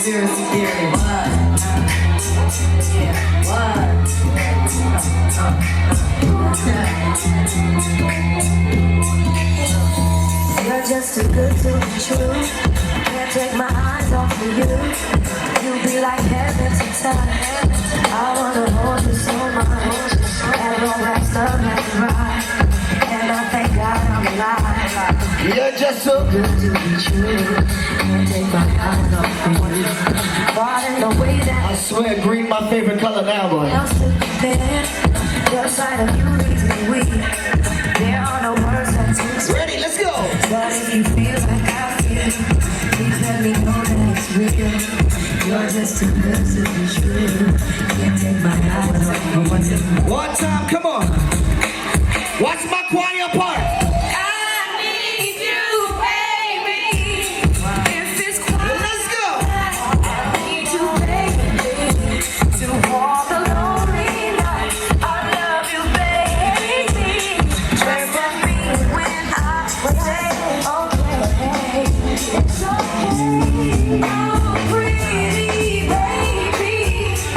conspiracy theory. What? Yeah, what? You're just too good to be true. Can't take my eyes off of you. You be like heaven to touch. I wanna hold you so much. And romance up and right. And I thank God I'm alive. You're just so good To be true. Can't take my eyes off of you. Far in the way that I swear green my favorite color now, boy. else to compare. Your side of you leaves me weak. There are no words that to express. Ready, let's go. But if you feel like I feel, please let me know that it's real. You're just too good to be true. Can't take my eyes off you. One time, come on. Watch my choir part. I need you, baby. If it's quiet, Let's go. I need you, baby, to walk a lonely night. I love you, baby. Pray for me when I say, okay, it's okay. Oh, pretty baby.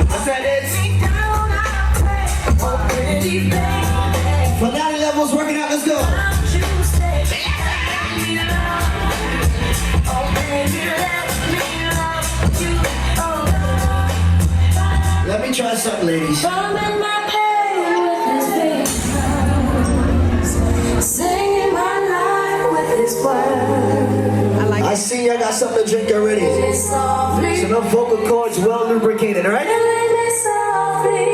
What's that is? Down I pray, oh, pretty baby. Finale levels working out, let's go. Won't you stay? Let me love. Oh, baby, let me love you. Oh, Let me try something, ladies. I'm in my pain with his big songs, singing my life with his words. I see y'all got something to drink already. It's softly, So no vocal cords well lubricated, alright? killing me softly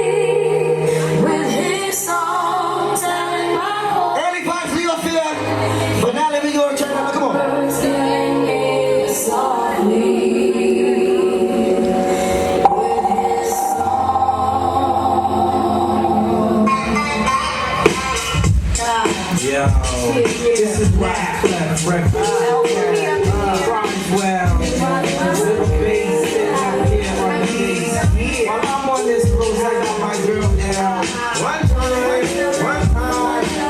with his song, telling my whole Early vibes, Leo Fear. Finale, we gonna turn up, come on. words, killing me softly with his song. Yo, this is rap breakfast. Well, little bass sitting out here on the bass. While I'm on this cruise, I got my girl down. One time,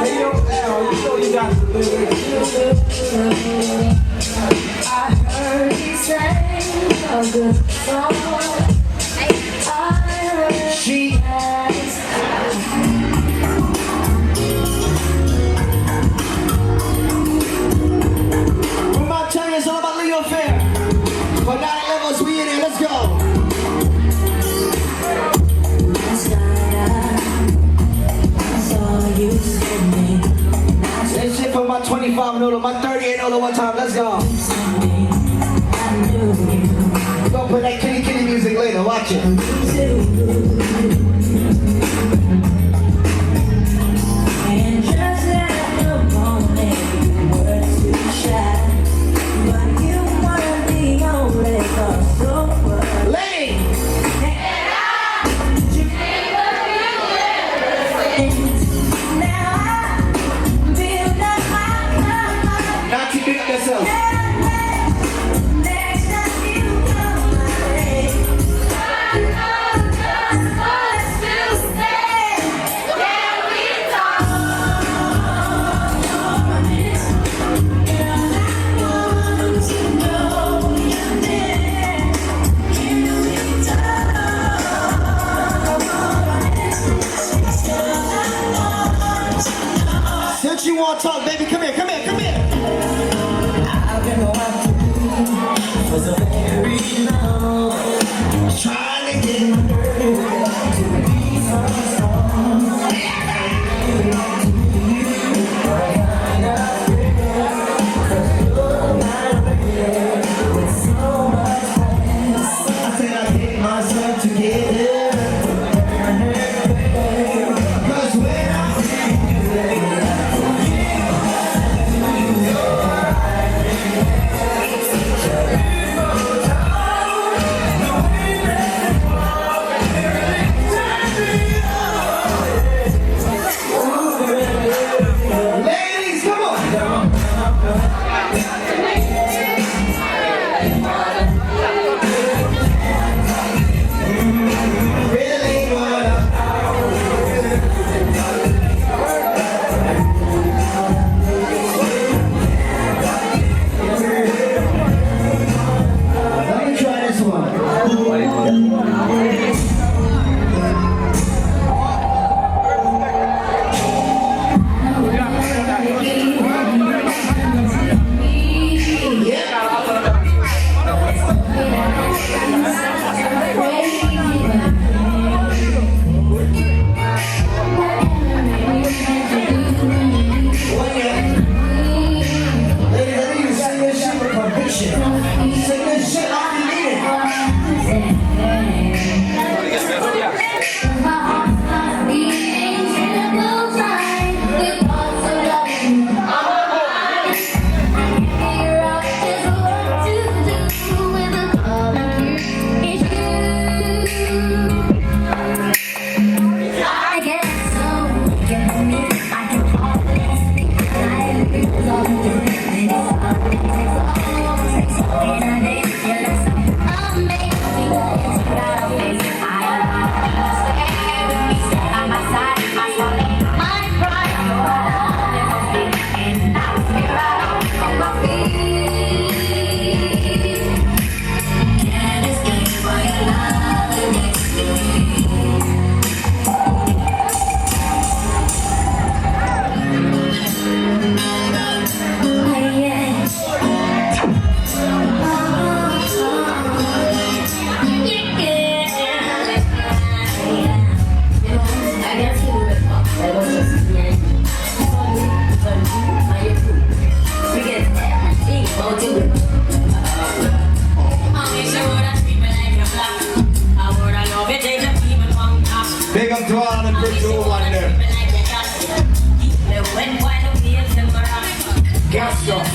hey yo, L, you know you got to live. I heard he sang a good song. I heard She his When my tongue is all about Leo Fair. Finale levels, we in here, let's go. saw you sitting. This shit for my 25 noodle, my 38 noodle one time, let's go. I knew you We're gonna put that kitty kitty music later, watch it. and just at the moment you were too shy, but you weren't the only cause so what? Lady! Now I feel that Now keep it up yourself. next time you come my way, let's still stay. Can we talk? And I want to know you're there. Can we talk? Since you want to talk, baby, come here, come here, come here. I've been watching for so very long. Trying to get I said I get myself together. Cause when I'm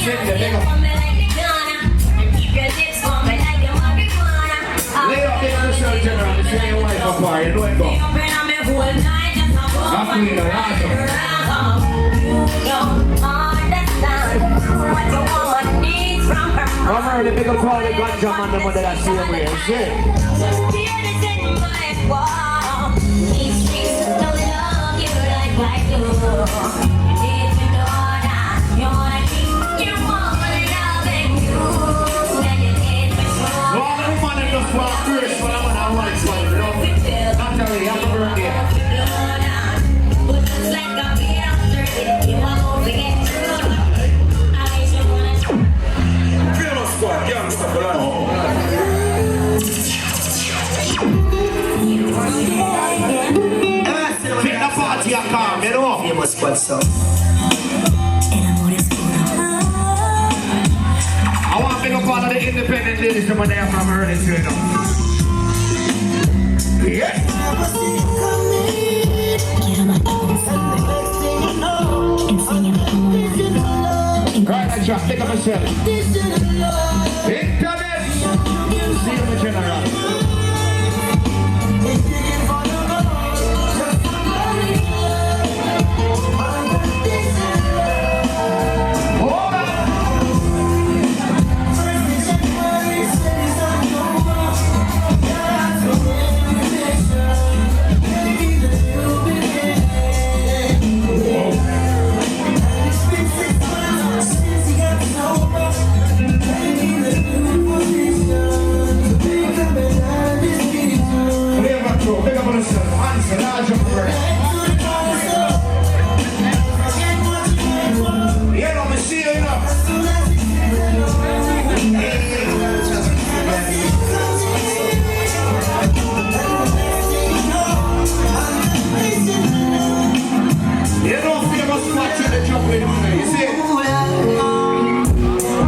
Sing the nigga. Lay up in the cell general, you see your wife up far, you know it go. Not clean the I'm already big up all the ganja man, the mother that same way, shit. What's up? I want to pick up all of the independent ladies from there from early to know. Yeah. Right, I just pick up myself. Internet. See you, general.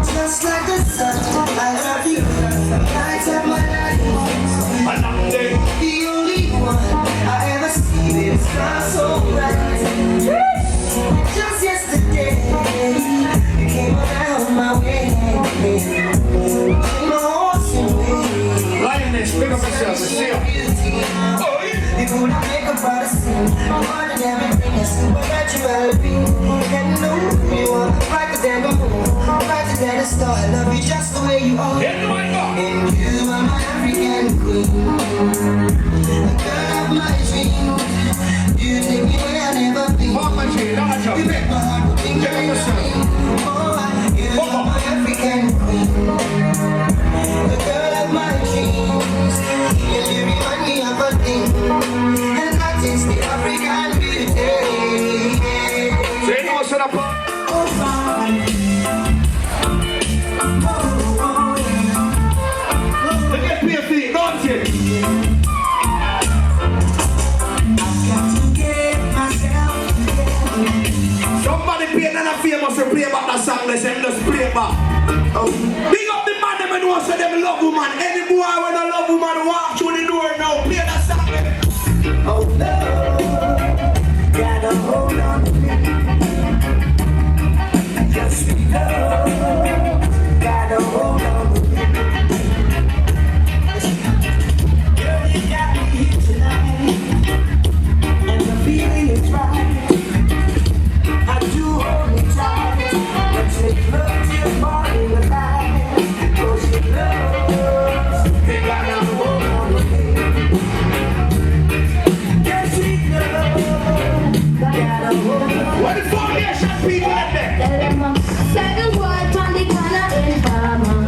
Just like the sun, I love you. Lights up my life. The only one I ever see is not so bright. Just yesterday, you came around my way. My horse and way. Lioness, pick up yourself, see ya. You couldn't make up out of sin. More than everything is supernaturality. And no, you are brighter than the moon, brighter than a star. I love you just the way you are. And you are my African queen, the girl of my dreams. You take me where I've never been. You make my heart think you're in the dream. Oh, you are my African queen, the girl of my dreams. And you remind me of a thing, and that is the African beauty. So you know what's up? Look at me, feet, don't you? Somebody play another famous to play back that song, they say just play back. Big up the man, them know so them love woman. Any boy when a love woman walk through the door now, play that song. Oh no, gotta hold on to me. Just because, gotta hold on to me. Girl, you got me here tonight, and the feeling is right. I do hold me tight, but you love your body alive. Cause you love, you gotta hold on to me. Yes, we love, gotta hold on. What the foundation people at there? Second word on the corner in Farmer.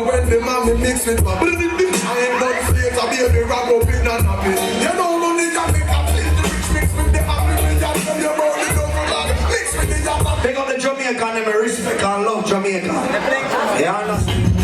When the mommy mix with my I ain't got slaves, a baby rock up in a nappy. You know money can make a flip the rich mix with the happy. When you tell your bro, you don't know that mix with the yappa. Pick up the Jamaican and me respect and love Jamaica. You understand?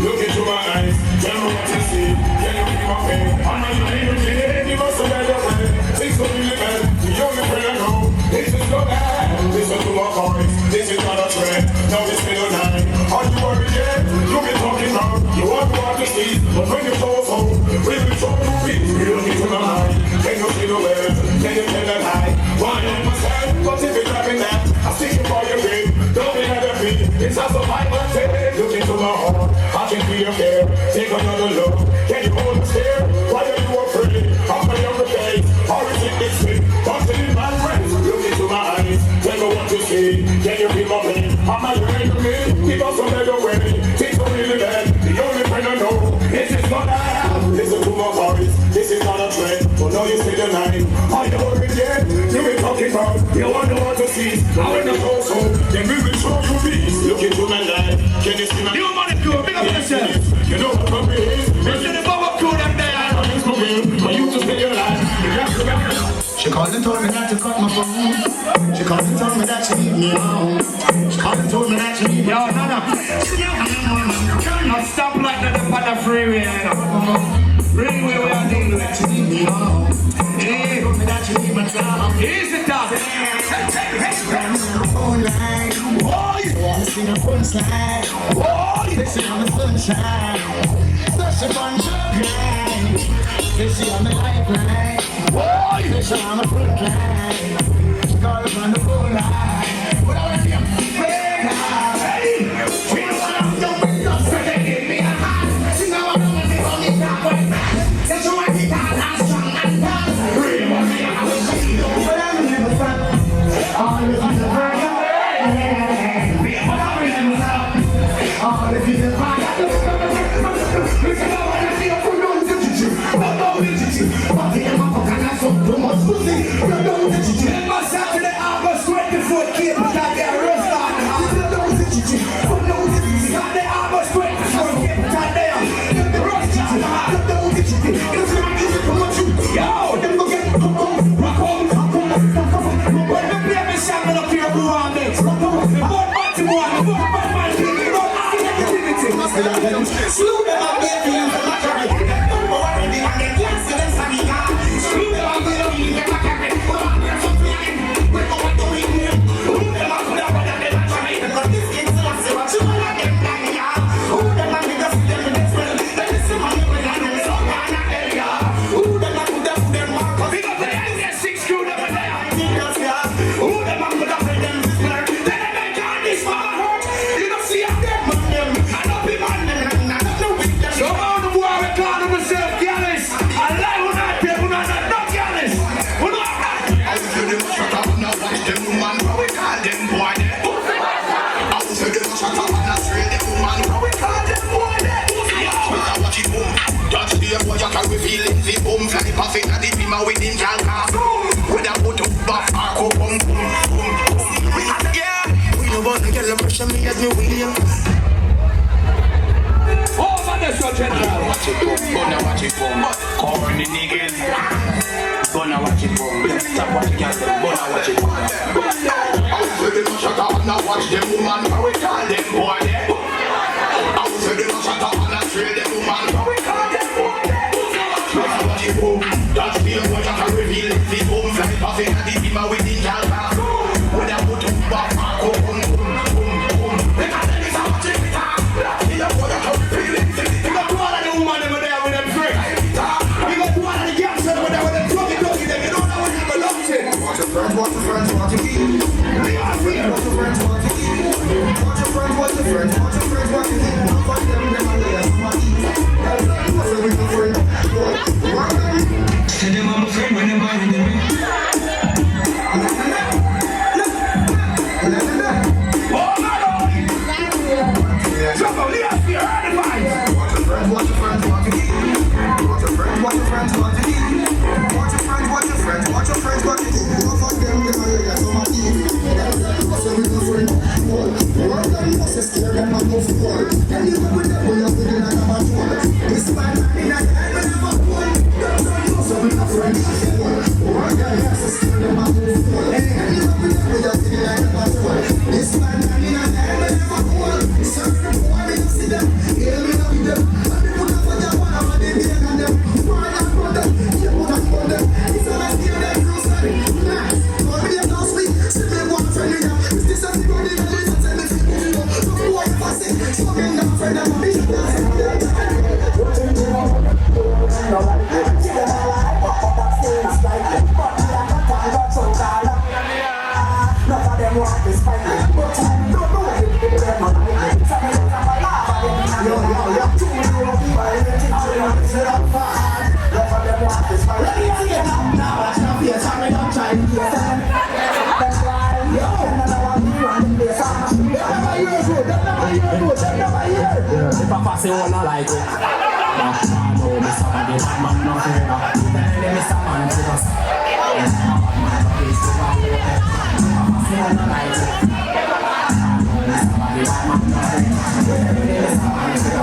Look into my eyes, tell me what you see. Can you be my friend? I'm not even kidding, you must have better way. Things will be living, the only friend I know. This is no bad, listen to my voice. This is not a trend, now it's still a night. Are you worried yet? You be talking now. You want to see, but when you close home, we'll be trying to reach. You look into my mind, can you see the way? Can you tell that high? Why not myself? But if you're dropping that, I'm sticking for your grave. Don't be mad at me, it's a survival tale. Look into my heart, I can feel your care. Take another look, can you hold the stare? Why are you afraid? I'm my younger face, or is it this way? Busting in my friends, look into my eyes. Tell me what you see, can you feel my pain? Am I right to me? Give us some better way. Things are really bad, the only friend I know. This is what I have, listen to my voice. This is not a trend, but now you see the night. Are you worried yet? You be talking about, you want to want to see. I when the goes home, then we will show you peace. Look into my life, can you see my You money cool, big up yourself. You know what I'm saying? You see the power cool them there. For you to spend your life, you have to remember. She called and told me not to cut my phone. She called and told me that she need me alone. She called and told me that she need me Yo, no. Now stop like that on the freeway, you know. Freeway we are dealing with. she need me alone. Hey, Told me that she need my job. easy talk. Phone line. Wanna see the fun side. They see I'm the sunshine. Such a fun grind. They see I'm the lifeline. They see I'm the front line. Call us on the phone line. But I want to be Saturday, August 24th, kid, but I get a real start. Saturday, August 24th, kid, but I get a real start. Yo, don't forget to rock home. When the baby shaman up here, who are next? The boy Baltimore, the boy Batman, the boy activity. Slew them up, baby, and the matter. Don't worry, they want to dance to them, Samika. Slew them up, baby, and the matter. Watch it boom, corny niggas. Gonna watch it boom. Stop watching us, gonna watch it boom. I was them shut up and I watch them woman. How we call them boy there? I was them shut up and I trail them woman. How we call them boy there? Watch it boom. That's the boy that can reveal the boom. Fly off in the beamer with the jalka. When I put up back, boom, boom, boom, boom. They got them is a watching it. The boy that can reveal it. You got one of the woman over there with them friends. You got one of the youngsters over there with them talking them. You don't know what you belong to. Watch your friends, watch your friends, watch your feet. Watch your friends, watch your feet. Watch your friends, watch your friends, watch your friends, watch your feet. Don't fight them, them and lay us on my feet. What's up with your friend? Tell them I'm a friend when they're buying them. Watch your friends, watch your feet. Watch your friends, watch your friends, watch your feet. Watch your friends, watch your friends, watch your friends, watch your feet. If I pass it on, I like it. I know Mr. Man, the bad man not fair. Tell them Mr. Man to us. Pass it on, I like it. I know Mr. Man, the bad man not fair. Tell them Mr. Man to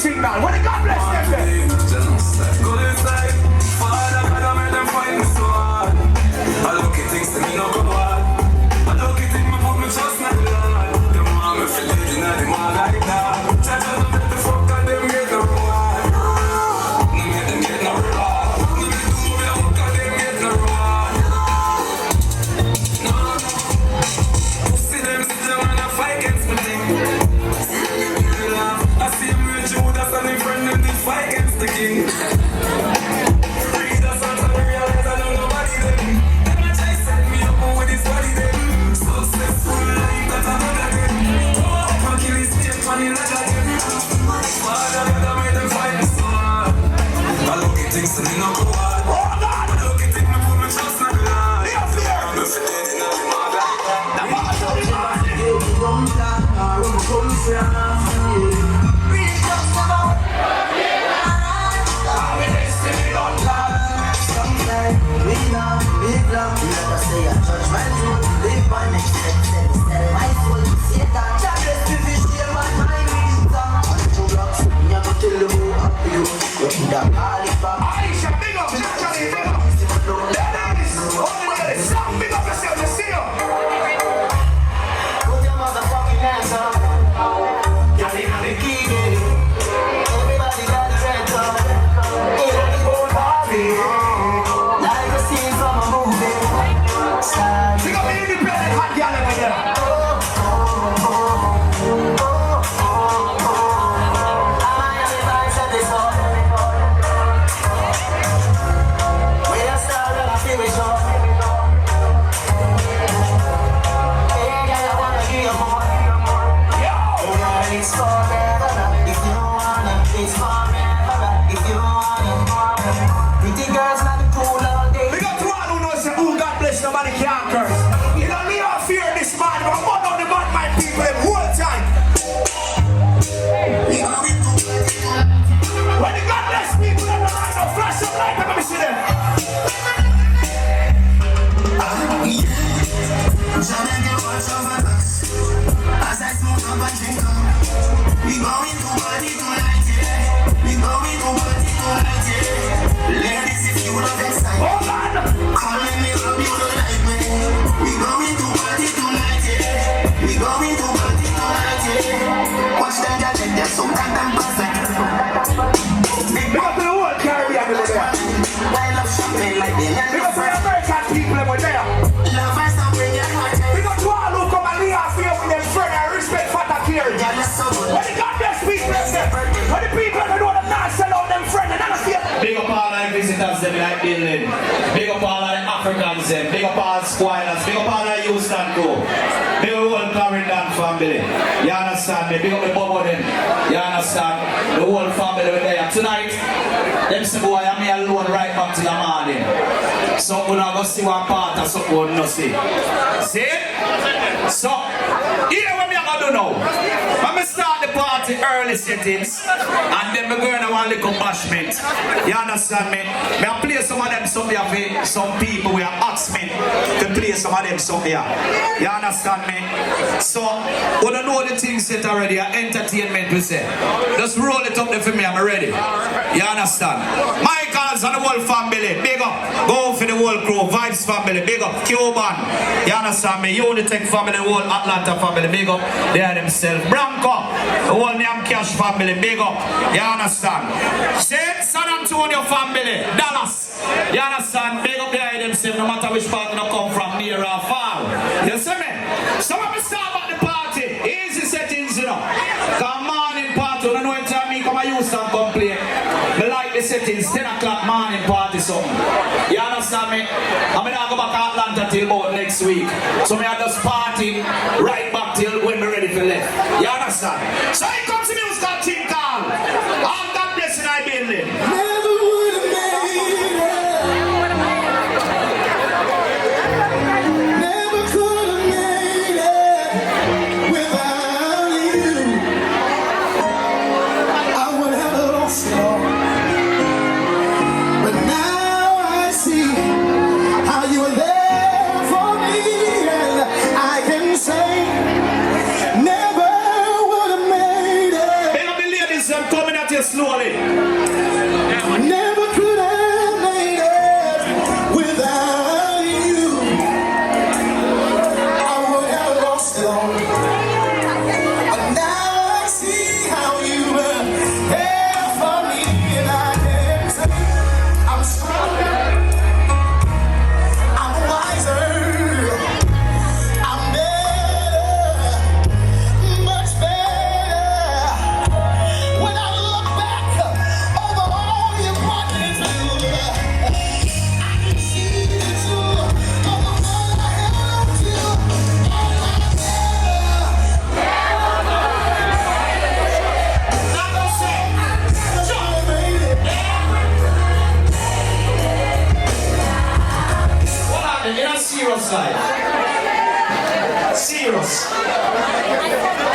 signal. When the God bless them then. Go inside. Father, God, I made them fight me so hard. I look at things to me no go hard. I look at things, my put me trust my Lord. Them want me feel it, and them want like that. Judge them make the fuck and them get no reward. No make them get no reward. No make them move their fuck and them get no reward. No. See them sit down and I fight against me thing. I see him with Judas and his friend them did fight against the king. Read the songs and realize I don't know nobody them. Them a try set me up with his body them. Successful life that I'm not again. Up and kill his tape and he'll not again. Father, God, I made them fight me so hard. I look at things and they no go hard. I look at things and put my trust in the Lord. I'm a fit dead in a mother. The mother of the man, you run down, run from the Hold on. Calling me hubby tonight, man. We going to party tonight, yeah. We going to party tonight, yeah. Watch them get it, they're so goddamn perfect. Big up to the whole Carey over there. I love shopping like the land. Big up to the American people over there. Love us and bring your heart. Big up to all who come and leave us here with them friend and respect Fatta Carey. Yeah, that's so good. When the goddamn people them there, when the people that know them not sell out them friend and not see it. Big up all the visitors them like building. Big up all the Africans them. Big up all squires. Big up all the Houston crew. Big up the whole Clarendon family. You understand me? Big up the Bobo them. You understand? The whole family over there. Tonight, them say boy I'm here alone right back to the morning. So we're not going to see one part of something we're not see. See? So, here what I'm going to do now. I'm going to start the party early settings and then we're going to one little bashment. You understand me? I'll play some of them something for some people who have asked me to play some of them something. You understand me? So, we don't know the things set already, entertainment we say. Just roll it up there for me, I'm ready. You understand? Michael's and the whole family, big up. Go for the whole crew, Vibes family, big up. Cuban, you understand me? Unitech family, the whole Atlanta family, big up. They are themselves. Branco, the whole Name Cash family, big up. You understand? Say, San Antonio family, Dallas. You understand? Big up behind themselves, no matter which part they come from, near or far. You see me? So when we start at the party, easy settings, you know. Come morning party, you don't know anytime me come and use and complain. I like the settings, 10 o'clock morning party something. You understand me? I'm going to go back to Atlanta till about next week. So I just party right back till when we're ready for left. You understand? So here comes the music and team call. All that blessing I building. Never would have made it. Never could have made it without you. I would have lost it all. But now I see how you were there for me, and I can say never would have made it. Big up the ladies, I'm coming at you slowly. Never could have made it without you. I would have lost it all. But now I see how you were there for me, and I can say I'm stronger, I'm wiser, I'm better, much better. When I look back over all you brought me through, I can see the truth of the one I held you. Oh, my What happened? You're not serious, side. Serious.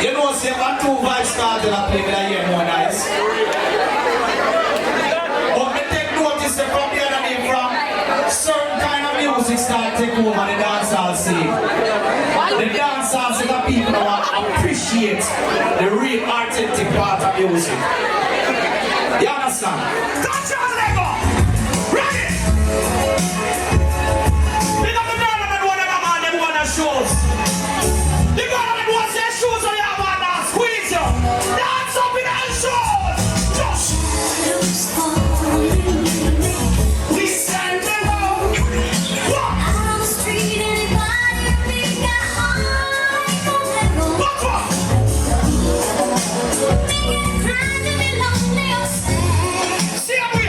You know, say, when two vibes started up, play with a year more nice. But me take notice that from the other day, from certain kind of music start take over the dancehall scene. The dancehall scene that people don't appreciate the real authentic part of music. You understand? Touch your leg up! Ready? Pick up the girl and one of them on them one of shows. The girl and one their shoes on your man and squeeze you. Dance up in our shoes. Just. We stand alone. What? On the street, anybody think I don't let go. What? Make it a crime to be lonely or sad. See how we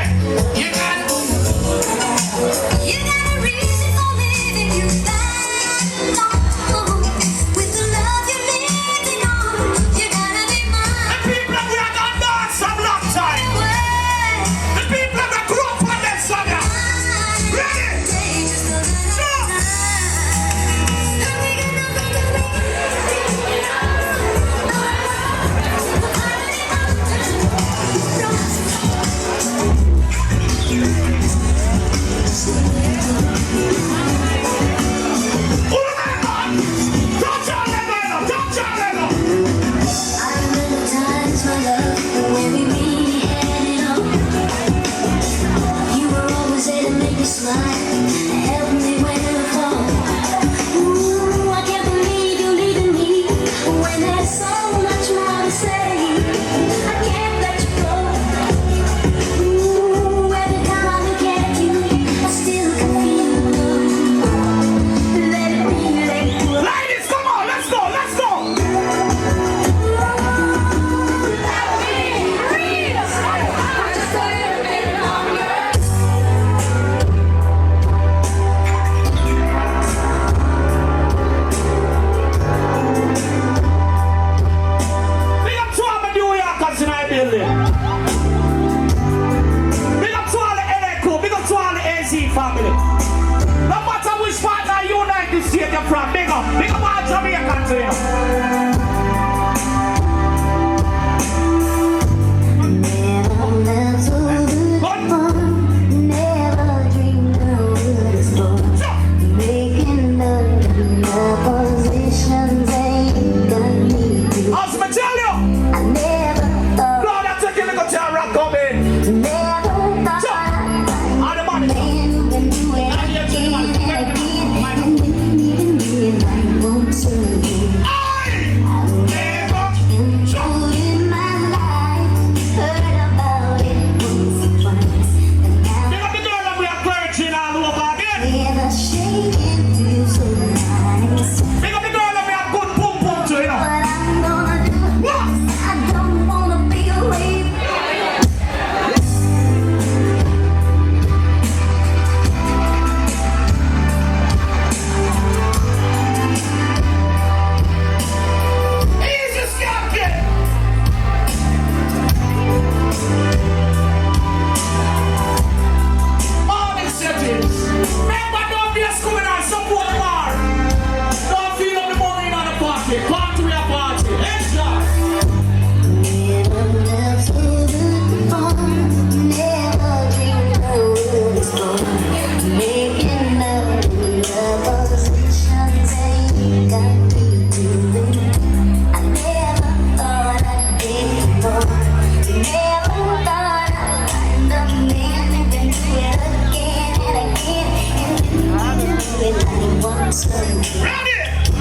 Ready?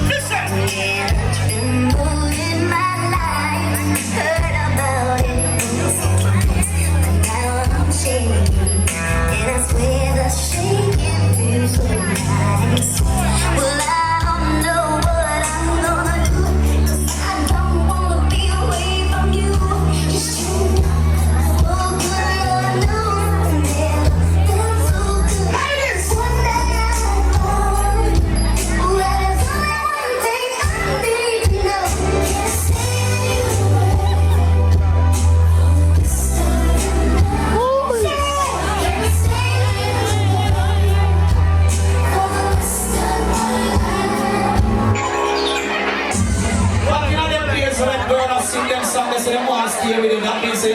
Listen. In my life, heard about it. Now I'm shaking, and I swear the shaking feels so nice. Well, I don't know what I'm gonna do, 'cause I don't wanna be away from you. Just you know, oh good Lord knows, yeah, feels so good. Ladies. One that I want, well, there's only one thing I need to know. Can't stay away. Well, you know them players when them girl and sing them songs, they say them want to stay with you. That means they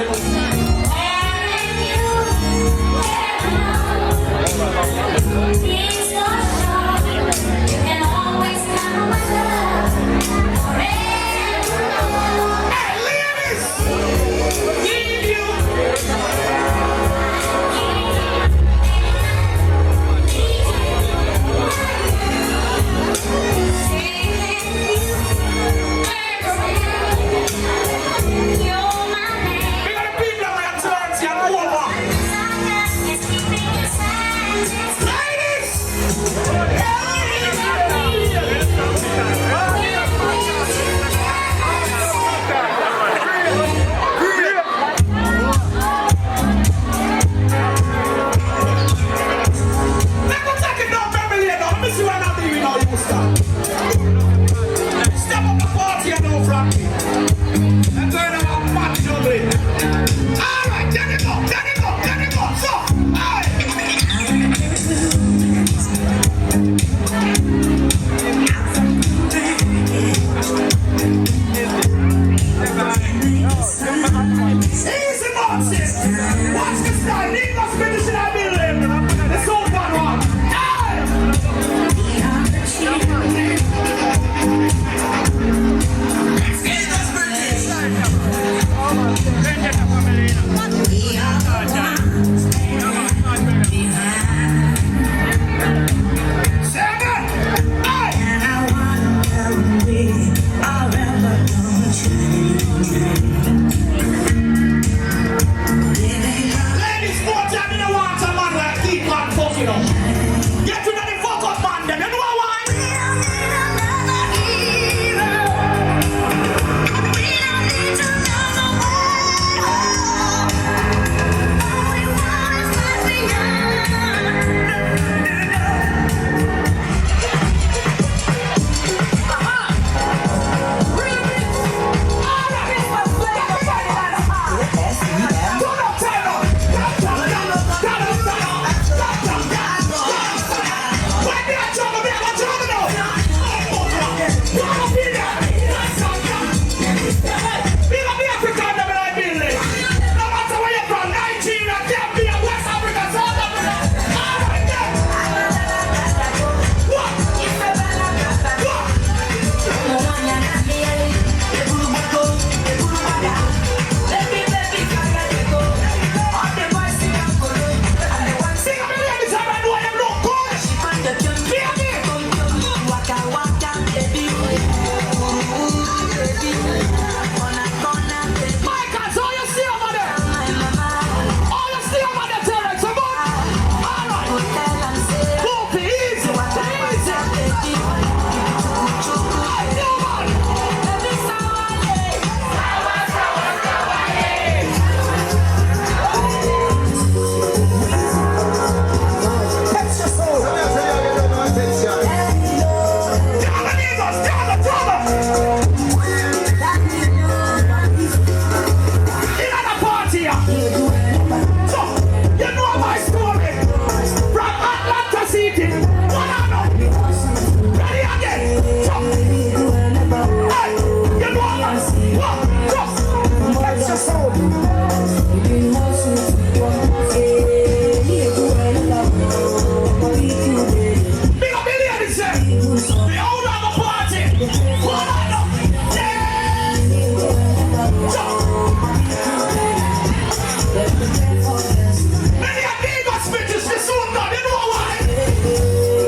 Many of these bitches, this one, you know why?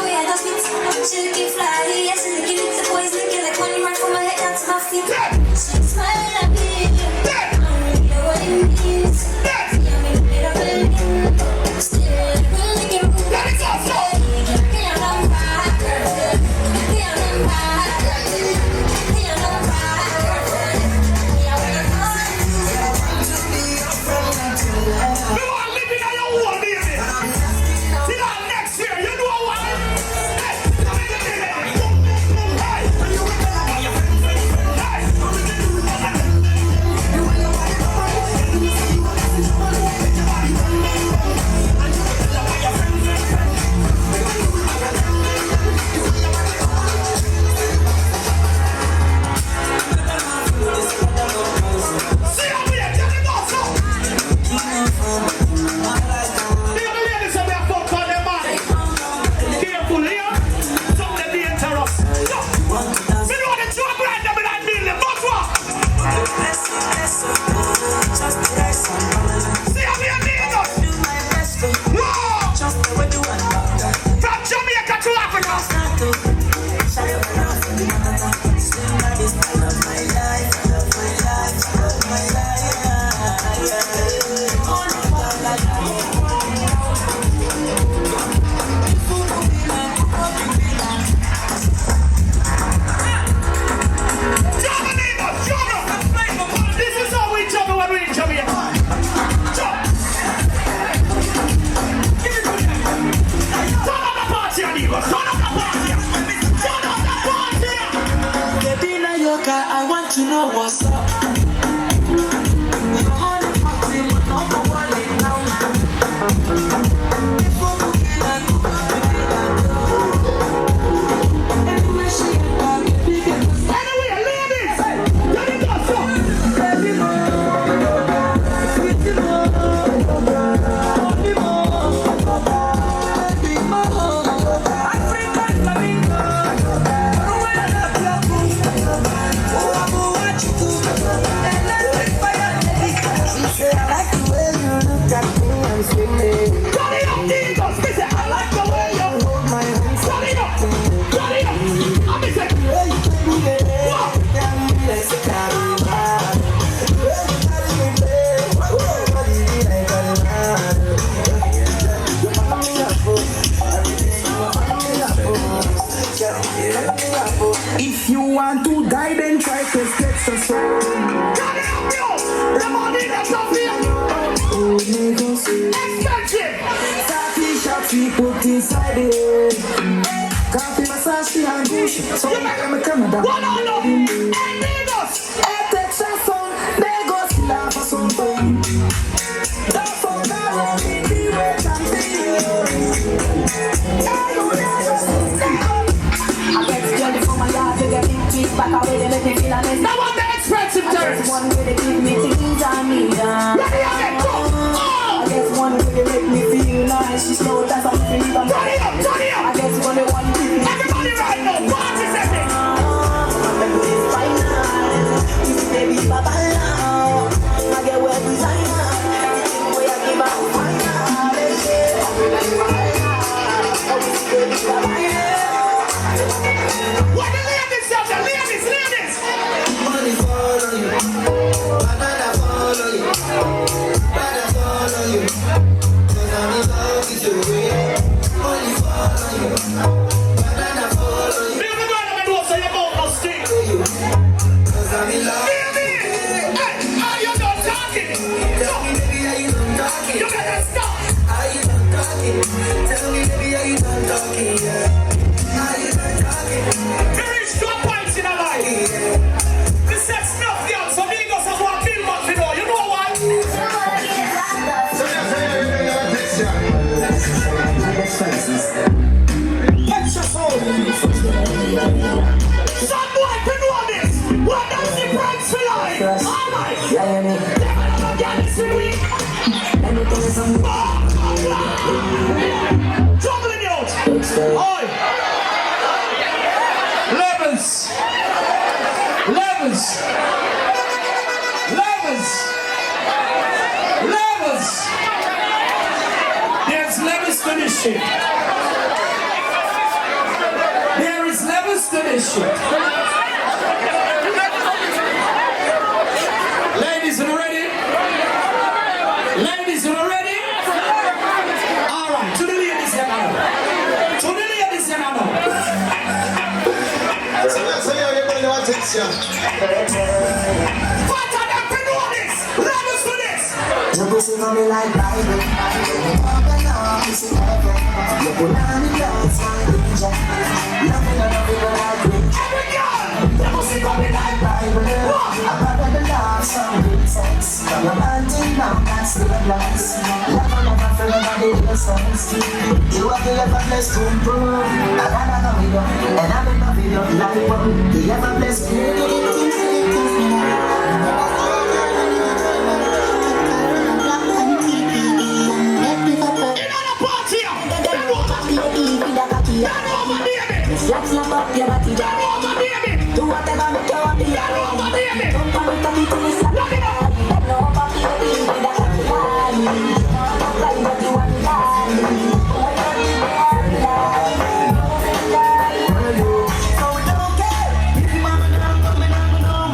way I just beat. She looking fly, yeah, she looking at the boys looking like money right from my head down to my feet. She smiling at me, I don't really know what it means. Yeah, maybe they don't believe me. Still, really get rude. Let it go, so. From Jamaica to Africa. This is how we juggle when we in Jamaica. I want to know what's up. You're on the party, but number one in town. Anyway, she anyway, ladies, let it go, so. Baby, if you want to die, then try to get success. The money that's up here. Expensive. 30 shots we put inside it. Coffee, massage, and Gucci. So I'm coming down. What on up? And Lagos. Texas song. Lagos, laugh for some fun. That's all that will be the way I'm now on the expensive terms. One way they give me things I need. Ready, okay, go. I guess one way they make me feel nice. She's slow, that's all free. Turn it up, turn it up. I guess one way one give me. Everybody right now, party setting. Baby, baba now. I get well designer. Way I give out What the ladies out there, ladies. money fall on you. Banana fall on you. Banana fall on you. 'Cause I'm in love with you. Money fall on you. Banana fall on you. Be the man that knows how your mouth must sing. 'Cause I'm in love. Hey, are you done talking? Tell me, baby, are you done talking? You better stop. Are you done talking? Tell me, baby, are you done talking? Yeah. Are you done talking? You reach 2 points in a life. This sex enough, young, so me go some more kill back, you know. You know why? Extra soul. Some boy can know this. What does the price feel like? All right. Get this in me. Juggling you out. Oi. Levels. There's levels to this shit. this shit. Ladies, you ready? Ladies, you ready? All right, to the ladies, you know. To the ladies, you know. So everybody know attention. Fatta, them can do this. Let us do this. Your pussy coming like Bible. You put on the clothes, ninja. Nothing on the river like rich. Your pussy coming like Bible. I'm proud of the love, some good sex. From your hunting now, that's the glass. Never forever the innocence. You are the ever blessed to improve. I gotta know you, and I'm in the video like one. The ever blessed Let's not up your body, do whatever make you happy. Don't come and tell me to me, stop. No body, baby, that's a lie. Like what you want to lie. So we don't care. If you want to know, come and know.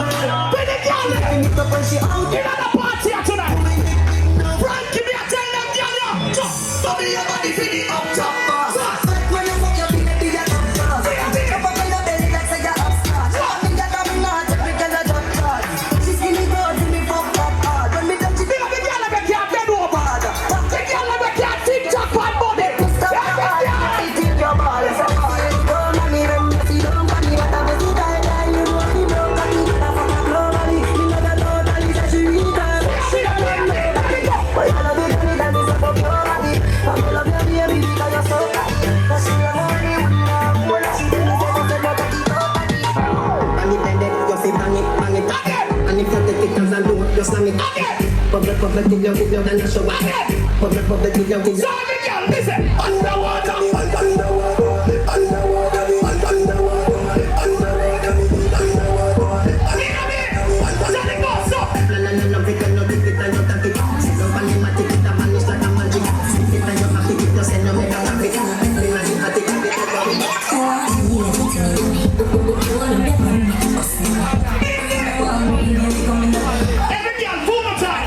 But the girl, let me pick up when she out. You're not a party tonight. Frank, give me a tell them, girl. Just stop your body, feed it up top. When you fuck your baby, you're not fast. Up on your belly like say you're upstart. Me got a man, because I don't touch. She skinny girl, see me fuck up hard. When me touch it, big up the girl, I can't bend over. The girl, I can't TikTok on body. Stop your body, I take your ball. So don't let me run, you see, don't let me run. I'm a see die, you know me, no got me. I fuck up nobody, me never know that it's a shitty time. She don't know that we go. But you know the money that is up your body. I love your baby because you're so tight. Cause she love money, when she did it, I said, no, that you Bang it, you feel bang it. And if you take it as a do, you slam it. Bubble, give you, then you show up. Bubble, give you. So every girl, listen. Underwater. Every girl, full of time.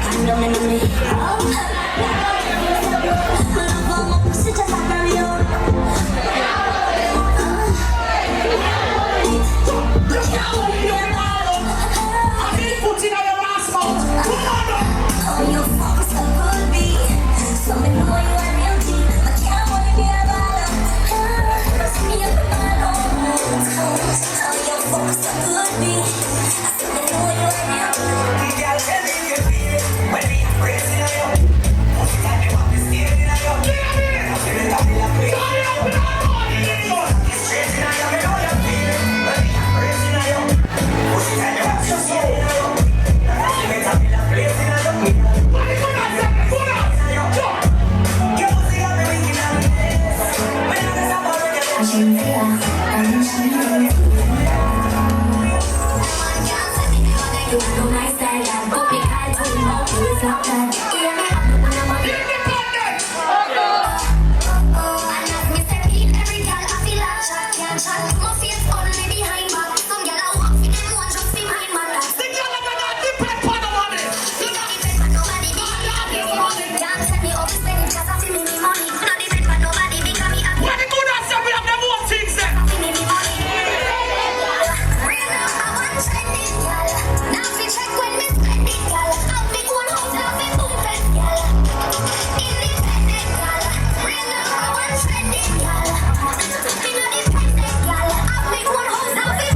I need to put in on your ass mouth. Come on now. One house,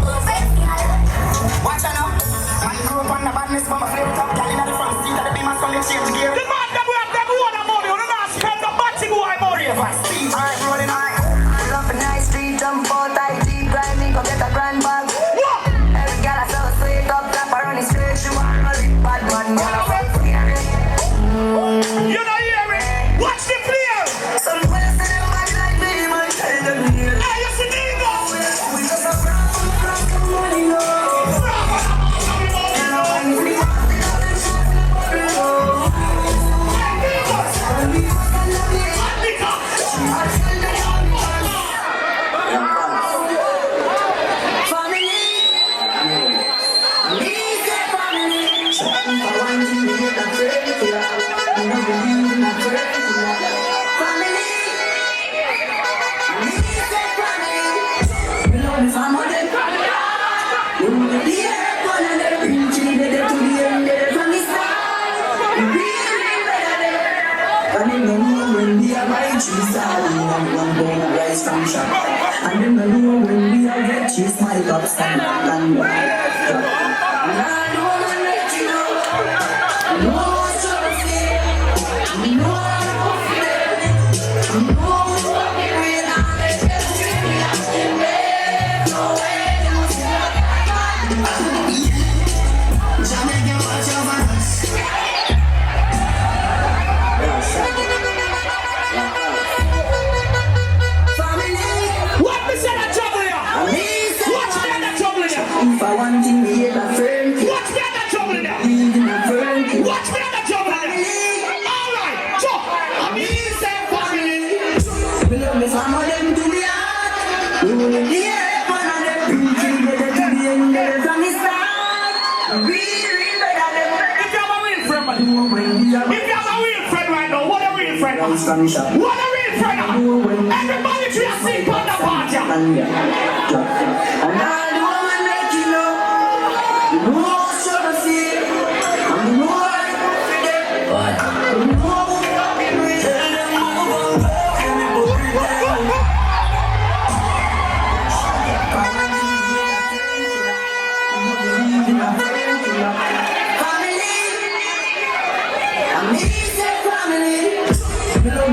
some shot. And then the know when we all get chased, my cup stand and and I don't wanna let you know. No one's trying to feel. No one's feeling. No one's walking real. I'm just dreaming. I'm still there. No way. Jamaica, watch over us. What me say that trouble ya? Watch me at that trouble ya. If I want to be a friend, Watch me at that trouble ya. even a friend, Watch me at that trouble ya. All right, chop. I'm inside family. we love me some of them to be hard. We will be one of them preaching better to the end from the start. Really better than If you have a real friend, man. when we are If you have a real friend right now, what a real friend? some shop. What a real friend? Everybody try to sing on the party. And I don't wanna let you know. No one's trying to feel. I'm more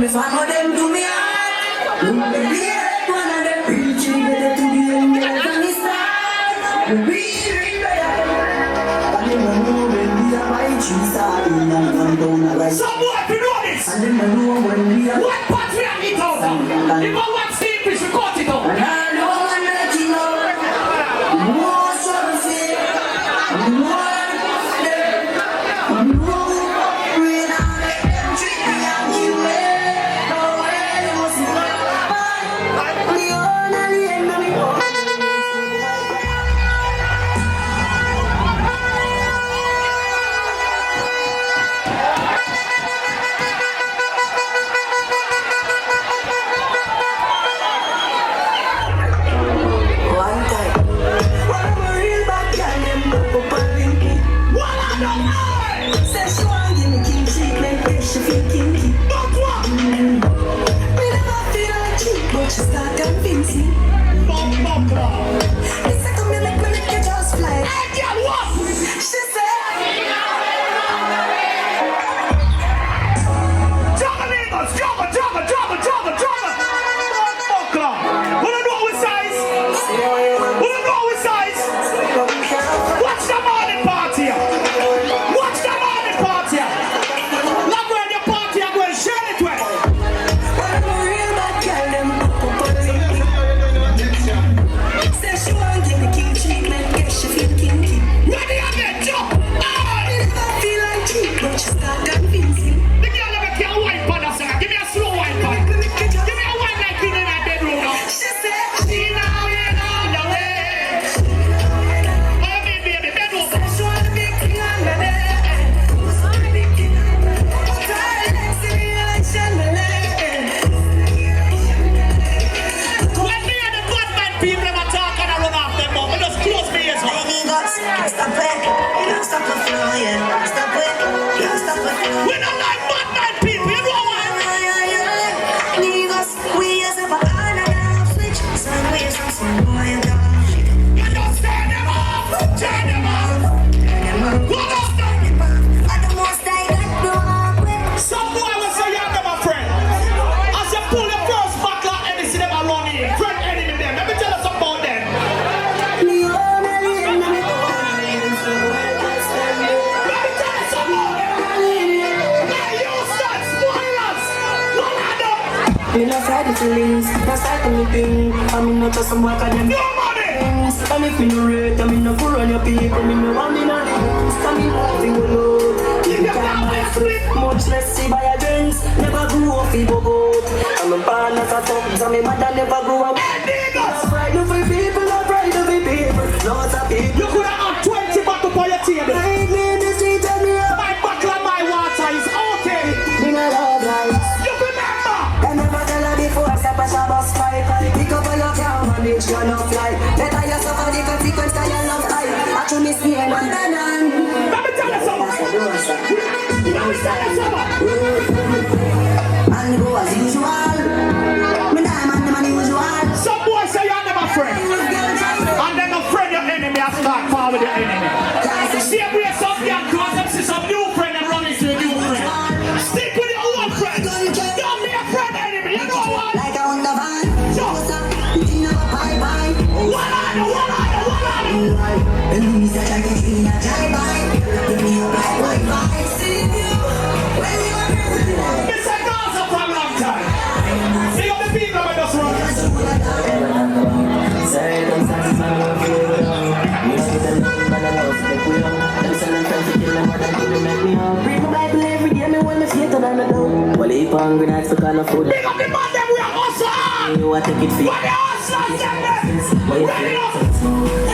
some of them do me hard. One of them preaching better to the end than the start. Really better. And then I know when we are by trees are in and down right. Someone to know this. And then I know when we are What part we are eat out of? If I want steam fish, we cut it out. and I know when let you know. More trying to feel. More real and let them treat me and you way. No way they must be mine. We own and the end of it all. One time, one of my real bad girl, them pop up and link me. What I don't know. Say she want give me king treatment, make she feel kinky. But what? Me never feel like cheap, but she start convince me. Bum. They say come here, make you just fly. Hey, girl, what? She say, Juggle, niggas. Juggle. Buckler. Who don't know with size? Who don't know with size? Watch the morning party. Watch the morning party. Not when the party, I'm going to share it with. one of my real bad girl, them pop up and link me. Say she want give me king treatment, make she feel kinky. Ready again, jump. Me never feel like cheap, but she start convince me. The girl never can wipe on us. Give me a slow wipe on. Give me a one like in that bedroom now. She say, She now in on the way. Oh, baby, bedroom. she want the big thing on the bed. Want the big thing on the bed. Try next to me like Chandelier. When me and the bad man people ever talk and I run off them, but just close me ears. Baby, got stop it. You don't stop the flow, yeah. Stop it. You don't stop the flow. We don't like bad man people, you know why? Niggas, we as a banana switch. Some ways, some boy, and You just turn them off. Go off them. at the most I got no heart with. Some boy will say you have them a friend. As you pull your first buckler and you see them around here, friend enemy them. Let me tell you something about them. Let me tell you something about them. They use that spoilers. What I do? Me no fight the feelings, no start anything. I'm not just some work on them No money. things. And if me no rate, I'm no for on your people. Me no want me no things. I'm in nothing alone. You can't buy fruit, much less see by a drinks. Never grew up in Bogo. I'm a born as a thug, so me mother never grew up. Niggas. No pride of the people, no pride of the people. Lots of people. You could have had 20 back up on your table. Hate me in the street, tell me up. My buckler, my water is okay. Me no love life. You remember? I never tell her before, step a shabba spike. Pick up all your car, manage your love life. Better you suffer the consequence of your love life. I should miss me and one and Let me tell you something. Let me tell you something. go as usual. Me diamond, them unusual. And we said I get in a drive-by. Give me a black Wi-Fi. See you when you are here. It's a Gaza for a long time. See how the people are just running. Circumstances man love you young. You know the love man I love make we young. Them sell them friends to kill them more than kill them make me young. Read my Bible every day me when me skate on the down. Well if hungry nights for kind of food. Big up the man them we are awesome. You want to take it free. What the awesome them there? Ready up.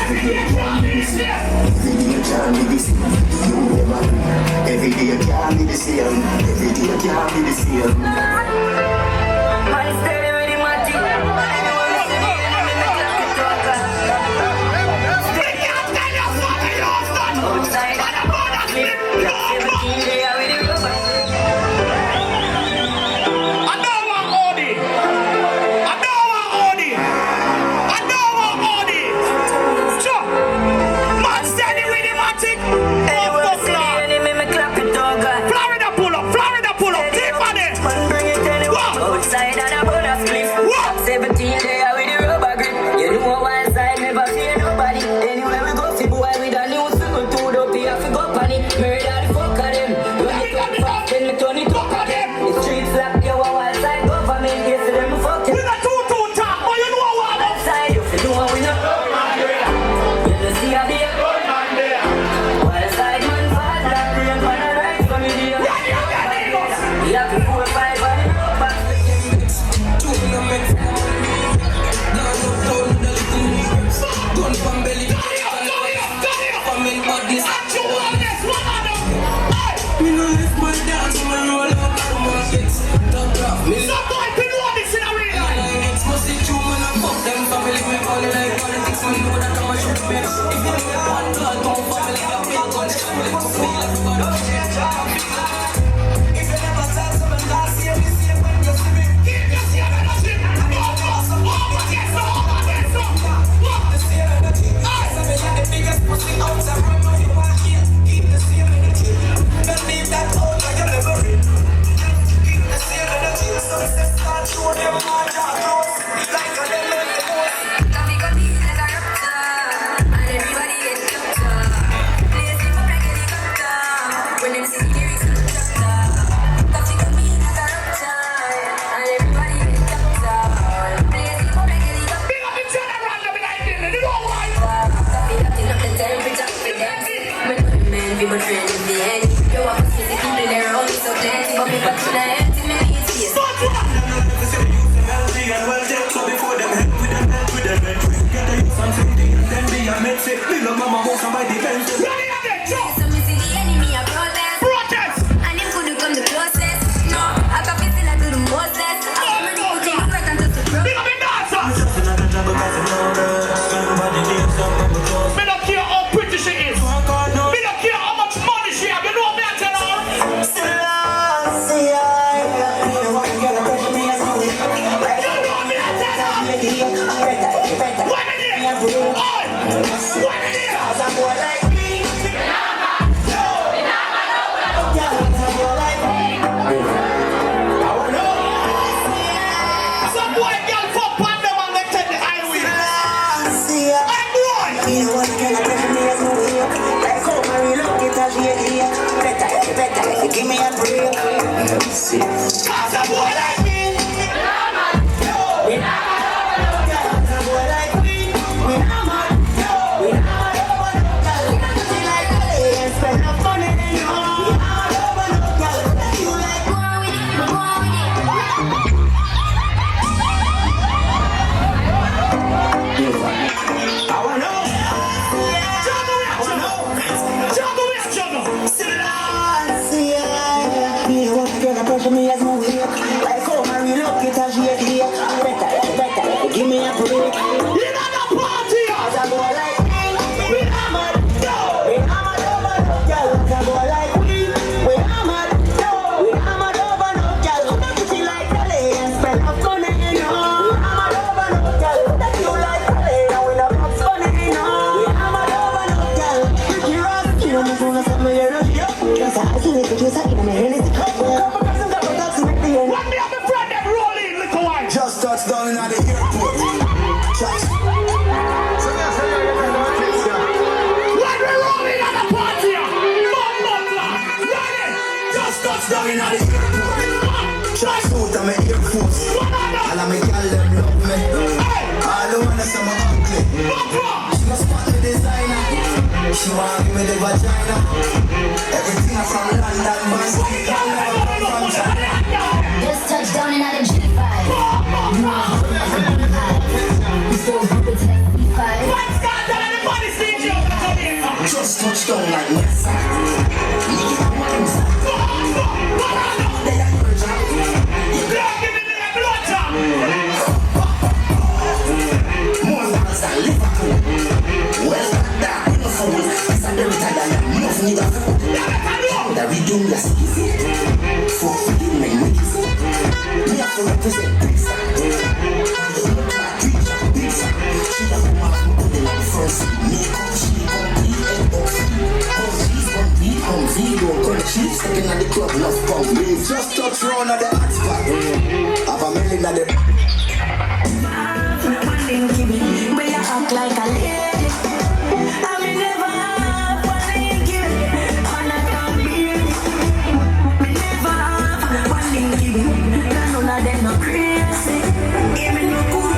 Every day can't be the same. Every day can't be the same. You never know. Every day can't be the same. Every day can't be the same. Man steady with the magic. Anyone listen to me, me clap it to a clap. They can't tell you what you have done. Outside, And I'm gonna flip. 17 day with the rubber. I don't want Audi. I don't want Audi. I don't want Audi. Sure. Man steady with the matic. Anyone Oh, listen to me, me clap it to a clap. Florida pull up. Florida pull up. Deep on it. Man bring it anyway. Wow. Outside and a bonus cliff. Wow. 17 day with the rubber grip. You know one side never fear nobody. Anywhere we go, fi boy with a new single two up here fi go pan it. Murder the fuck of them. When it come fast, then me turn it up on them. The streets like you a wild side government. Yes, them fuck We you. got two talk, but you know what? Outside you fi do what we know. You just see a beer. Wild side man fall like rain pan a rise from the day. You have to 4 or 5 on the back. Give me a break. Cause a boy like me. Me as my way. Like She was spot the designer. She want me with the vagina. Everything from London, but from China. Just touched down in the G5. You want to before we protect B5. Just touched down like West Side. More than Liverpool. Well, that we no fool. It's a very tired. Enough nigga. That we do less easy. For forgive me, niggas. We have to represent Pizza. She doesn't want to put in the first. Make up, she complete and she's stepping at the club, love pump. We just touch round at the hot spot. Have a million at the Where you act like a lady. I will never have one linky. And I can't be. Me never have one linky. None of them no crazy. Give me no cool.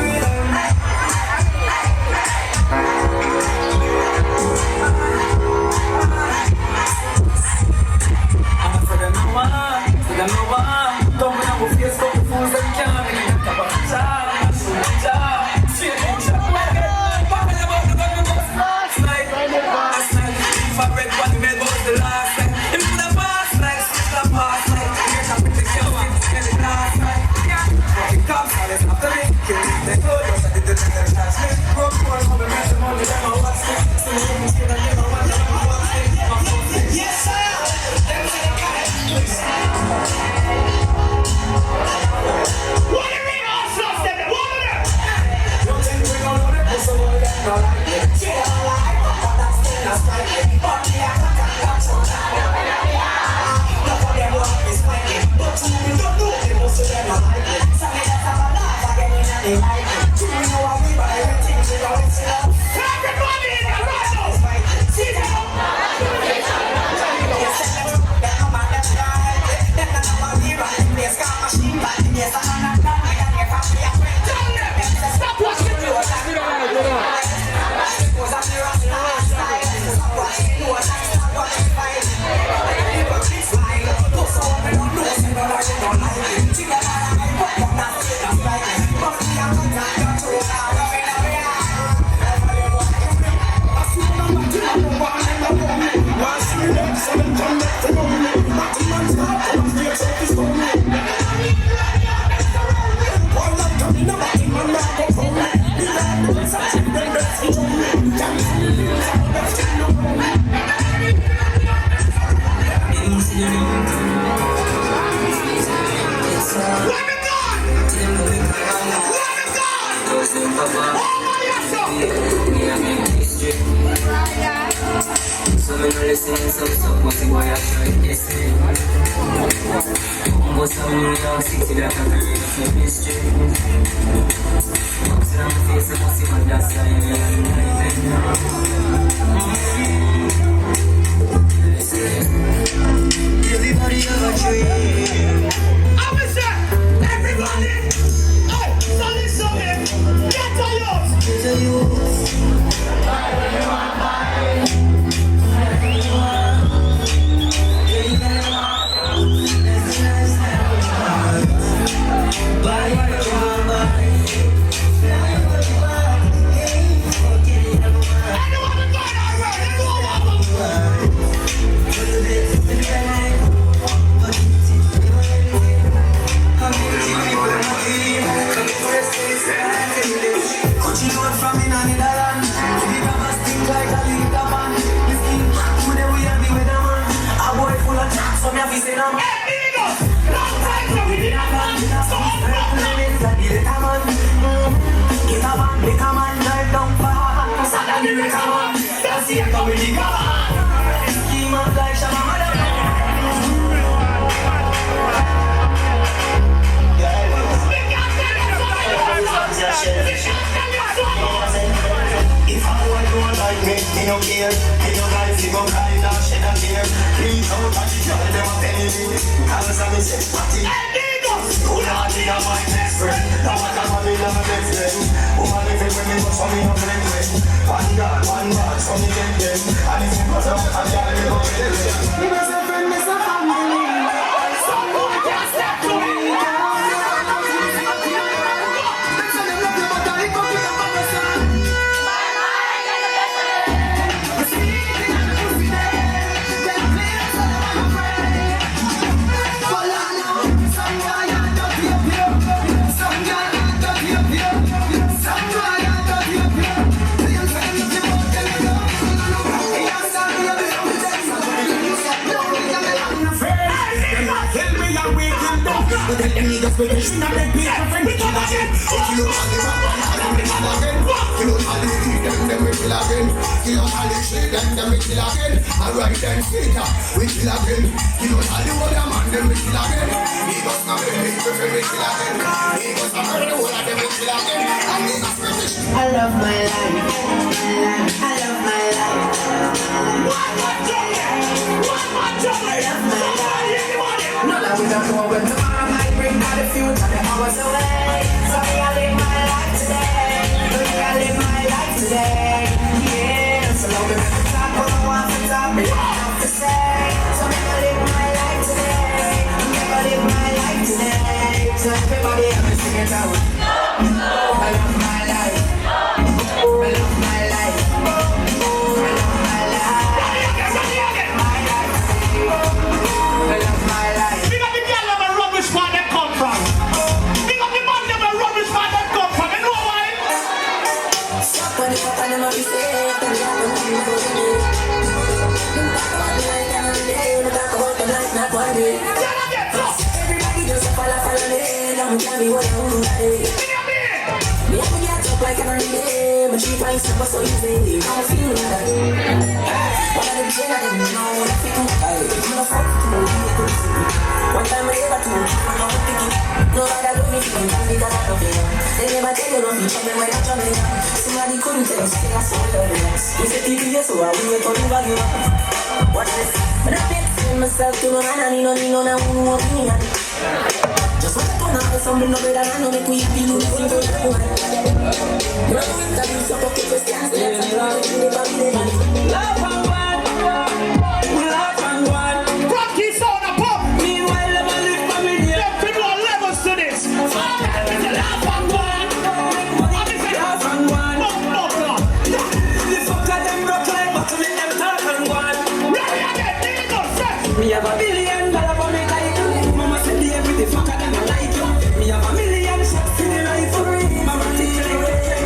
Don't be able to face up the fools that can't make it up a job. See it, don't shut up. What about the gun last night? Last night, if I read what you made was the last night. If you the past night, it's the past night. Here's a pretty girl, it's the last night. Yeah, it comes out as after me. They told us that it didn't get a chance. Broke one from the rest of the money, them I watched it. So you can see that they don't want to watch it. Yes, sir! What do you mean all stuff that they want to Don't think we don't know that there's someone that don't like it. She don't like it, but that's still a strike it. But me, I can't catch so time. Look how they want me spiking. But you don't know they most of them don't like it. So me just have a laugh again when they like it. You know what we buy everything we don't mix it up. everybody in the right now? See them? Stop watching the So me no listen to some stuff, but the boy I try to listen. But some new young city that I'm very of a mystery. Ups in my face, I see my dad's side, everybody have a dream. I'm a sir. Everybody. Hey, so listen, get to yours. Get to you. If I don't like me, me no care. Me no guys, me go cry, now shed a tear. Please out of the girl, them a penny me. Cause I'm a set party. Who not be my best friend? Now what I'm having on my best friend. Woman, if it when me go, so me no blame them. One God, so me get them. And if you go down, I'm gonna go get them. Me was a friend, me so family. Someone can't step to me. But then them niggas will be not them be a friend. We come again. If you only rap and we kill again. You don't only eat them we kill again. You don't only shit them we kill again. Alright then, speaker, we kill again. You don't only hold a man them we kill again. Niggas not them we kill again. Niggas not them the whole of them we kill again. And niggas British. I love my life. I love my life. One more time. I love my life. No, that we don't know when tomorrow might bring out the future the hours away. So me I live my life today. Me I live my life today. Yeah, so long as I talk on the one for top, me have to say. So me I live my life today. Me I live my life today. So everybody have to sing it out. I love my life. I love my life. I love my life. I love my life. Big up the girl of a rubbish where they come from. Big up the man of a rubbish where they come from. You know why? Suck on the fuck on them, I'll be safe. Don't let them keep me going. Don't talk about the night every day. Don't talk about the night, not one day. Tell them get up. Everybody just follow me. Don't tell me what I'm doing. Me have to get up like every day. But she finds super so easy. Don't feel like that. One of the gen I didn't know what I feel. I'm gonna fuck with you. One time I ever told you, I'm not thinking. No matter what me feeling, I'm because I don't feel. They never tell you nothing, tell them when I'm coming up. Somebody couldn't tell us, I saw the relax. You said TPS, so I will wait on you value. Watch this. But I can't tell myself to no man, I need no now, no opinion. Just want to turn out something no better than no make we feel losing to the woman. You know that you support the Christians, they're not going to be the love and one. Love and one. Rocky sound up up. Meanwhile, I'm a little familiar. There could be levels to this. Love and one. Love and one. The fuck are them rock like buckle in them talk and one. Me have $1 billion for me like you. Mama said the everything fuck are them like you. Me have $1 million shots in the rifle. Mama tell you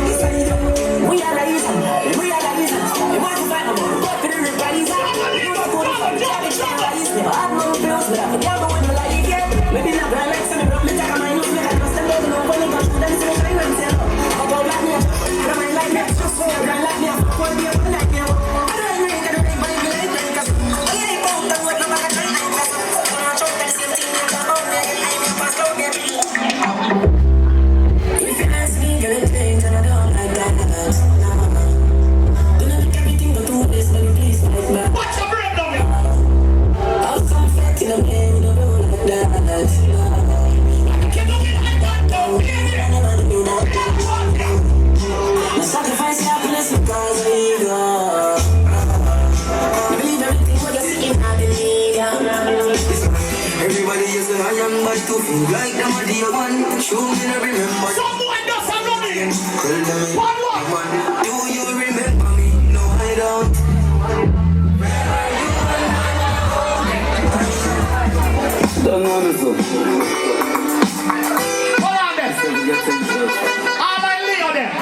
beside you. We are the reason. You want to fight no more. Go to the reprise. You don't go to the challenge. Never had no bills, but I forget about when you like it. Maybe not grand like some rock. Me take a mind. Me can't stand there. No one can shoot them. So I can tell. I go like me. I mind like me. Just so I grind like me. I fuck one day. I like me. I don't know. I don't know. But you like me. Cause I ain't bound to what I'm like. If you ask me, you're things and I don't like that. Do not make everything go through this, but please fight back. What's your brain down here? I'll come flat in a man, you don't know like that. I sacrifice happiness because of you. I believe everything what you're seeing, I believe. Everybody is a I am but to feel like them a dear one. Show me to remember. Someone does a running. Tell them One more. man, do you remember me? No, I don't. Don't know this one. Hold on there. All my Leo there.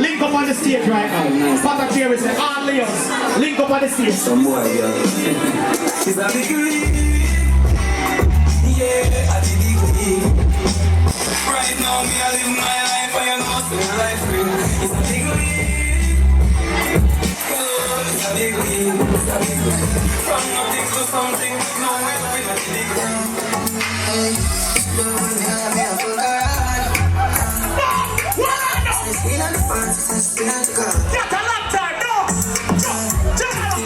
Link up on the stage right now. Fatta, Carey said, all Leos. Link up on the stage. Some boy, yeah. She's a big league. Yeah, I did it. Right now, me, I live my life, and you know, so my life real. It's a big league. Oh, it's a big league. From nothing to something, no way, we're not big league. Hey, me, I feel God. It's been on the fence, it's been on the God. Get a long time, no.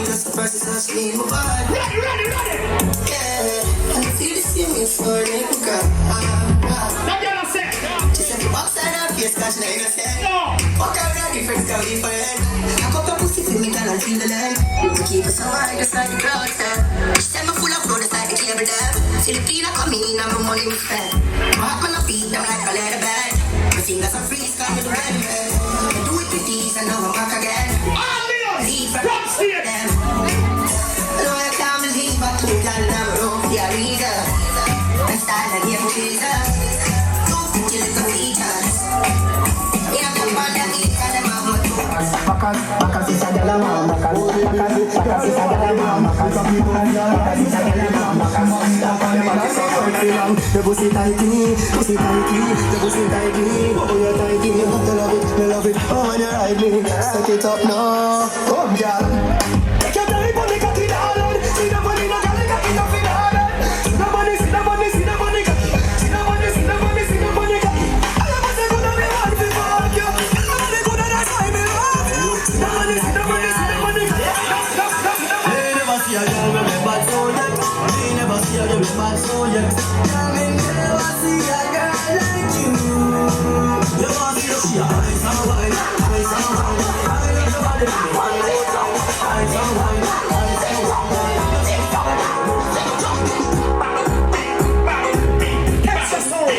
Just the process of sleep, my body. Ready. Yeah, I feel the same way for a nigga. different, so different. I got the pussy for me, girl, and feel the land. We keep it so high, just like the clouds, She said me full of flow, just like the cable dam. Filipina come in, and my money we spend. My heart, man, I feed them like a leather bag. My fingers are freeze, can't do red, man. I do it with these, and now I'm back again. Leave from them. No, I can't believe I told y'all that I'm wrong for your reason. I'm starting to get for Jesus. Don't think you little teachers. In a cup on the meat, and I'm out my toe. Bakas is a gala man, bakas is a gala man, bakas is a gala man, bakas the pussy tighty, pussy tighty, the pussy tighty, oh you're tighty, me love it, oh when you ride me, set it up now, come girl. Take your time, put the cat in the island, see the money, no girl, got it up in the island. See the money, see the money, see the money, see the money, see the money, see the money. I am a good of me, man, for fuck you. I am a good of that time, me love you. See the money, see the money, see the money. They never see a girl with me bad so yet. They never see a girl with me bad so yet. They never see a girl like you. You want to see she a eyes on wine, eyes on wine. I love the body, one more time. Eyes on wine, eyes on wine. Catch the soul.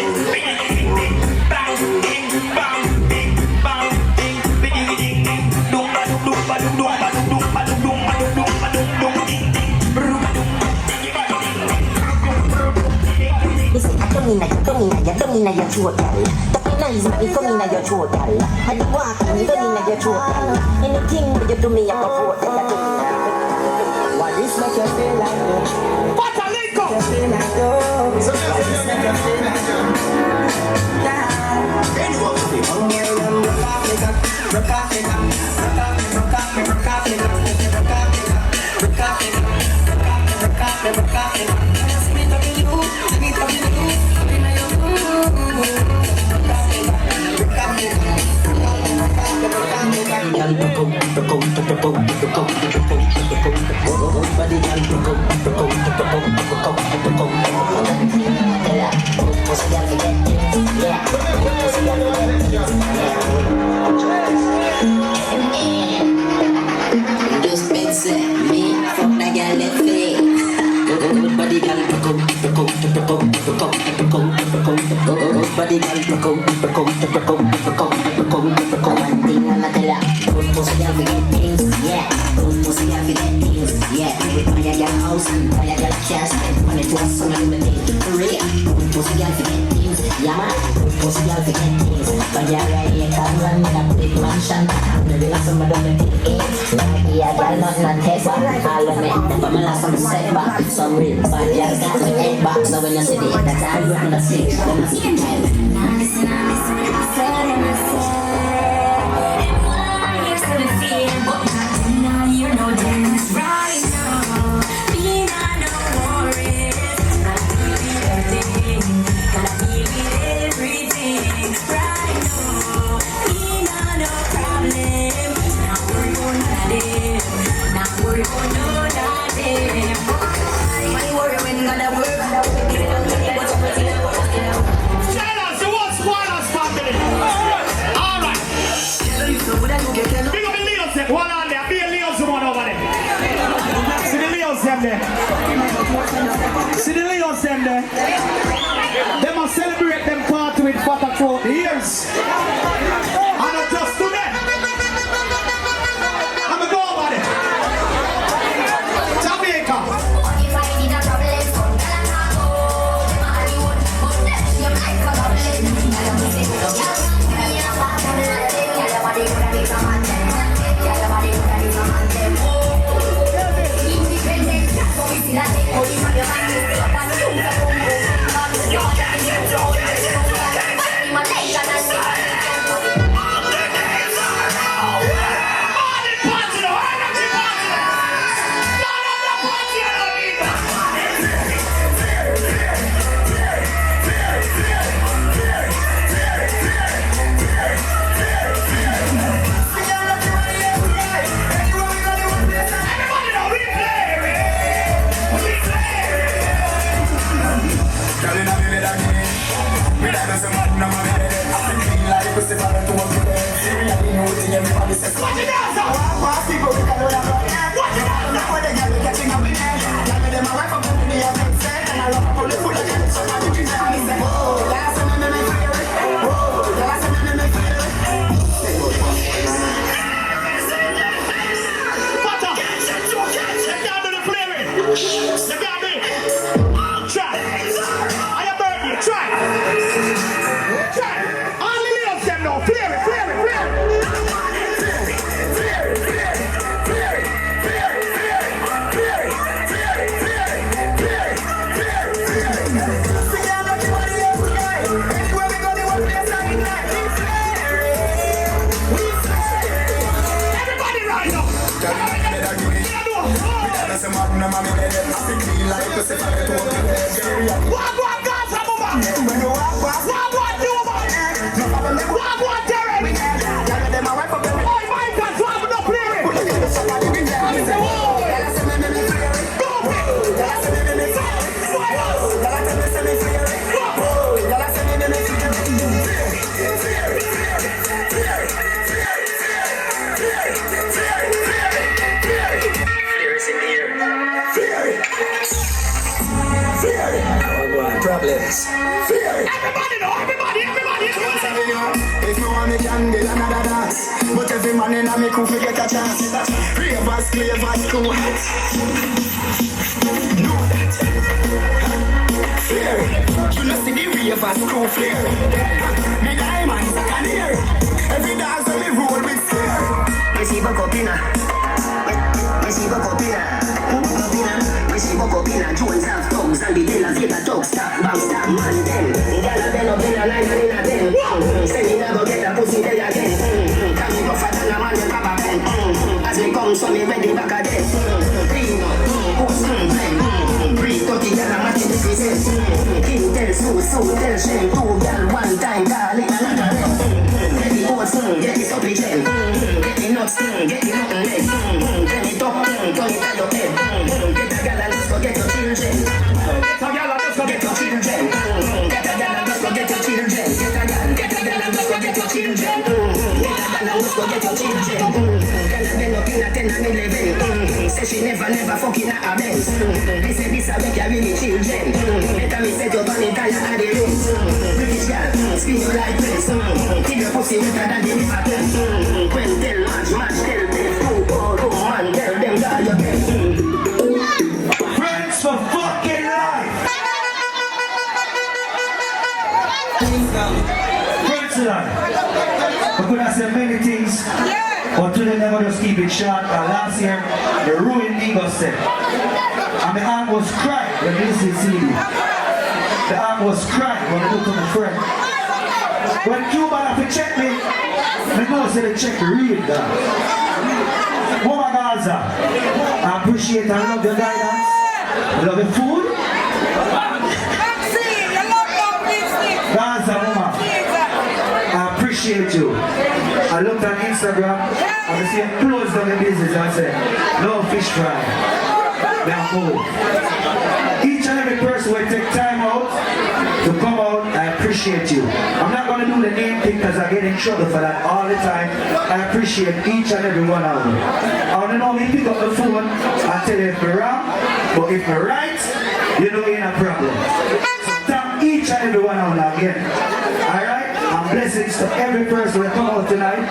Come in your throat, girl. Talking nice, but come in your throat, girl. And you walk and come in your throat, girl. Anything you do me, I can vote. Why this make you feel like that? Fatta, link up. You feel like that? Why this make you feel like that? Yeah. Anyone to be hungry, I'm rock off me cock, rock off me cock, rock off me, rock off me, rock off me cock, rock off me cock, rock off me cock, rock off me, rock off me cock. Let me talk to you, let me talk to you. Just pensé, me, fuck that girl, let's say. Good body, girl, body, one thing I'ma tell ya, good pussy girl, we get things, yeah. Good pussy girl, we get things, yeah. We buy a girl house and buy a girl cash, and money to us, so many things. For real, good pussy girl, we get things, yeah man. Good pussy girl, we get things. Buy a right can run in a big mansion, and the real some of them things. Like yeah, girl, nothing on taste, all of me. But my last some setback, some real bad girls got me head back. So when you see the that's how you wanna see. See the Leos them there? They must celebrate them party with Fatta throughout the years. And not just today. I'ma go over there. Jamaica. Independent, That's a magnum, I'm in it. I think me like to say, I don't What, guys, I'm over. when you walk, What, do about it? What, Terry? them a wipe up them. Oh, my God, so I'm not playing. Somebody be there. I say, whoa. Problems. Everybody know, everybody. If no one can build another dance, but every man in a me crew get a chance. Ravers, clavers, cool. Know that. Fear. You know see the ravers, cool flare. Me diamonds, I can hear. Every dance that me roll with fear. Recibo copina, recibo copina, Jones have dogs and the dealers get a dog stop, bang stop, man them. Gala bend up in a line and in a den. Say me never get a pussy there again. Can me go fat and a man and papa ben. As me come so me ready back again. Clean up, post, blend. Breathe 30 gal and match it this reason. King tell Sue tell Shem. 2 gal one time, call it another them. Get the oats, get the supply gel. Get the nuts, get the nothing leg. Turn it up, turn it on your head. Get a gal and let's go get your children. Get a gal and let's go get your children. Get a gal and let's go get your children. Get a gal and let's go get your children. Get a gal and let's go get your children. Gal and been up in a 10 and 11. Say she never fucking a Benz. They say this a make you really children. Better me set your bunny tire at the rings. British gal, spin you like Prince. Keep your pussy wetter than the river Thames. When tell match tell them. 2 man tell them that you get. Friends for fucking life. Friends for life. We could have said many things, but today never just keep it short. Last year, the ruined ego set. And the arm was crying when this is CD. The arm was crying when I looked at my friend. When Cuba have to check me, I know say they check real down. Mama Gaza, I appreciate and love your guidance. I love your food. Gaza, Mama, I appreciate you. I looked on Instagram and I see you close down the business and I said, no fish fry. Now move. Each and every person will take time out to come out. I appreciate you. I'm not going to do the name thing because I get in trouble for that all the time. I appreciate each and every one of them. I want to know me pick up the phone and tell you if you're wrong, but if you're right, you know you ain't a problem. So thank each and every one of them again. Alright? And blessings to every person that come out tonight.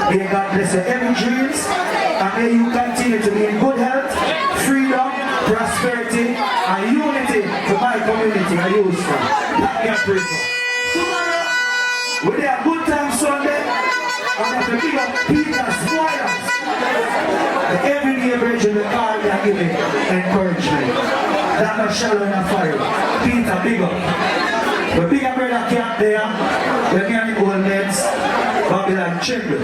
May God bless your every dreams. And may you continue to be in good health, freedom, prosperity, and unity to my community and youth. That can pray for. Tomorrow, we have good time Sunday. I'm going to give up Peter's spoilers. The everyday bridge will call me and give me encouragement. That's not shallow in a fire. Peter, big up. The bigger brother camp there, we're getting old nets, Babylon children.